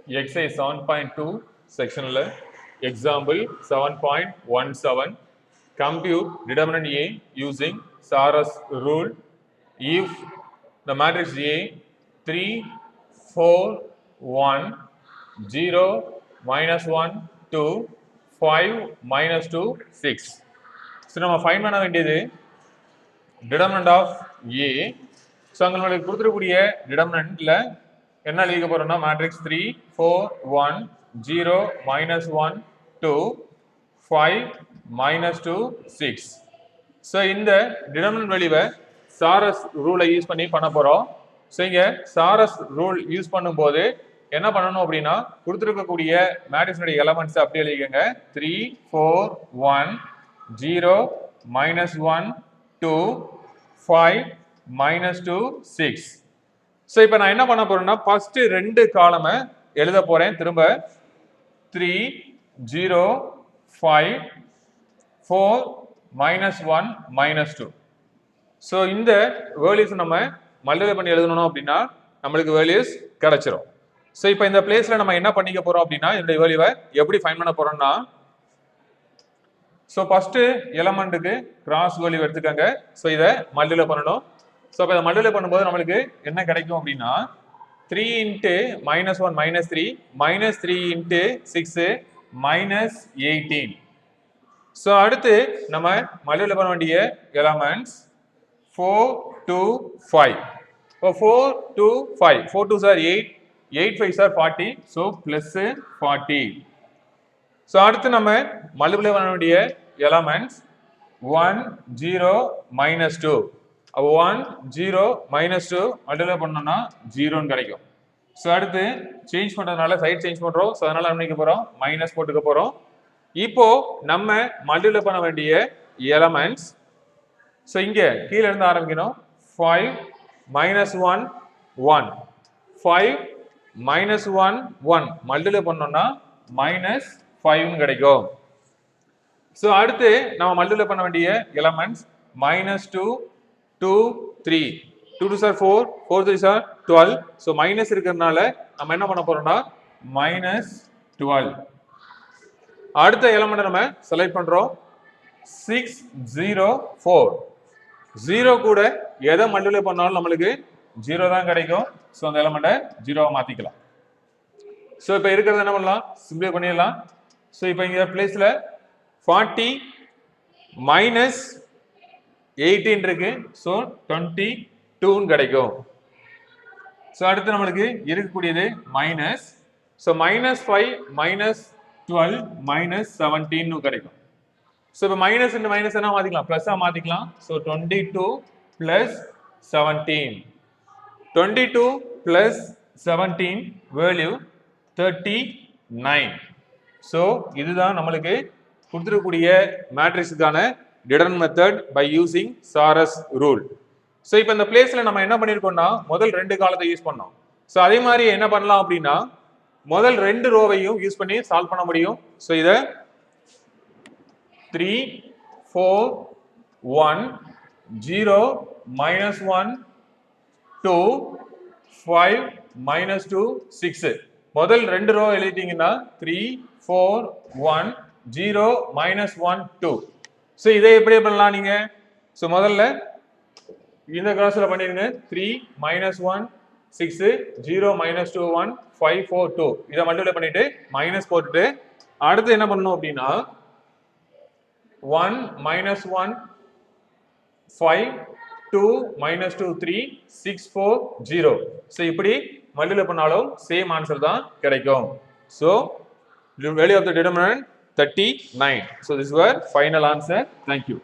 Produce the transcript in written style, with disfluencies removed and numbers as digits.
Exercise 7.2 section example 7.17 compute determinant A using Sar's rule if the matrix A 3 4 1 0 minus 1 2 5 minus 2 6 so நம்ம find பண்ண வேண்டியது determinant of A so அங்க நமக்கு கொடுத்திருக்கக்கூடிய determinantல என்ன எழுதிக்க போறோம்னா மேட்ரிக்ஸ் 3 4 1 0 minus 1 2 5 minus 2 6 so இந்த determinant வேல்யூவை சாரஸ் ரூலை யூஸ் பண்ணி பண்ண போறோம் so இங்க சாரஸ் ரூல் யூஸ் பண்ணும்போது என்ன பண்ணணும் அப்படின்னா கொடுத்திருக்கக்கூடிய மேட்ரிக்ஸோட எலிமெண்ட்ஸ் அப்படியே எழுதிக்கங்க 3 4 1 0 minus 1 2 5 minus 2 6 so இப்போ நான் என்ன பண்ண போறேன்னா ஃபர்ஸ்ட் ரெண்டு காலமை எழுத போறேன் திரும்ப 3 0 5 4 minus 1 minus 2 so இந்த வேல்யூஸ் நம்ம மல்டிப்ளை பண்ணி எழுதணும் அப்படின்னா நம்மளுக்கு வேல்யூஸ் கிடைச்சிரும் so இப்போ இந்த பிளேஸ்ல நம்ம என்ன பண்ணிக்க போறோம் அப்படின்னா இந்த வேல்யூவை எப்படி ஃபைண்ட் பண்ண போறோம்னா so ஃபர்ஸ்ட் எலிமெண்ட்க்கு கிராஸ் வேல்யூ எடுத்துக்கங்க so இத மல்டிப்ளை பண்ணனும் so அப்ப இத மல்டிப்ளை பண்ணும்போது நமக்கு என்ன கிடைக்கும் அப்படினா 3 into -1 -3 -3 into 6 -18 so அடுத்து நம்ம மல்டிப்ளை பண்ண வேண்டிய எலிமெண்ட்ஸ் 4 2 5 இப்போ 4 2 5 4 2s are 8 8 5s are 40 so plus 40 so அடுத்து நம்ம மல்டிப்ளை பண்ண வேண்டிய எலிமெண்ட்ஸ் 1 0 -2 அப்ப 1 0 -2 மல்டிப்ளை பண்ணோம்னா 0 ன்னு கிடைக்கும் சோ அடுத்து சேஞ்ச் பண்றதுனால சைடு சேஞ்ச் பண்றோம் சோ அதனால என்ன பண்ணிக்க போறோம் மைனஸ் போட்டுக்க போறோம் இப்போ நம்ம மல்டிப்ளை பண்ண வேண்டிய எலிமெண்ட்ஸ் சோ இங்க கீழ இருந்து ஆரம்பிக்கணும் 5 -1 1 5 -1 1 மல்டிப்ளை பண்ணோம்னா -5 ன்னு கிடைக்கும் சோ அடுத்து நம்ம மல்டிப்ளை பண்ண வேண்டிய elements -2 2 3 2 2s are 4 4 3s are 12 so minus இருக்கறனால நம்ம என்ன பண்ண போறோம்னா -12 அடுத்த எலிமெண்ட் நம்ம செலக்ட் பண்றோம் 6 0 4 0 கூட எதை மல்டிப்ளை பண்ணாலும் நமக்கு 0 தான் கிடைக்கும் சோ அந்த எலிமெண்ட 0 ஆ மாத்திக்கலாம் சோ இப்போ இருக்குறது என்ன பண்ணலாம் சிம்பிளை பண்ணிடலாம் சோ இப்போ இங்க பிளேஸ்ல 40 minus 18 இருக்கு so 22 ன்னு கிடைக்கும் சோ அடுத்து நமக்கு இருக்கக்கூடியது மைனஸ் சோ -5 -12 -17 ன்னு கிடைக்கும் சோ இப்போ மைனஸ் இந்த மைனஸ் என்ன மாத்திக்கலாம் பிளஸ்ஸா மாத்திக்கலாம் so 22 plus 17 22 plus 17 value 39 so இதுதான் நமக்கு கொடுத்திருக்கக்கூடிய மேட்ரிக்ஸுக்கான determinant method by using Sarrus rule so இப்போ இந்த பிளேஸ்ல நம்ம என்ன பண்ணிருக்கோம்னா முதல் ரெண்டு காலத்தை யூஸ் பண்ணோம் சோ அதே மாதிரி என்ன பண்ணலாம் அப்படின்னா முதல் ரெண்டு ரோவையும் யூஸ் பண்ணி சால்வ் பண்ண முடியும் சோ இத 3 4 1 0 -1 2 5 -2 6 முதல் ரெண்டு ரோ எழுதிட்டீங்கன்னா 3 4 1 0 -1 2 சோ இதை எப்படி பண்ணலாம் நீங்க சோ முதல்ல இந்த கிராஸ்ல பண்ணிருங்க 3 -1 6 0 -2 1 5 4 2 இத மல்டிப்ளை பண்ணிட்டு மைனஸ் போட்டுட்டு அடுத்து என்ன பண்ணனும் அப்படினா 1 -1 5 2 -2 3 6 4 0 சோ இப்படி மல்டிப்ளை பண்ணாலும் சேம் ஆன்சர் தான் கிடைக்கும் so the value of the determinant 39 so this is our final answer thank you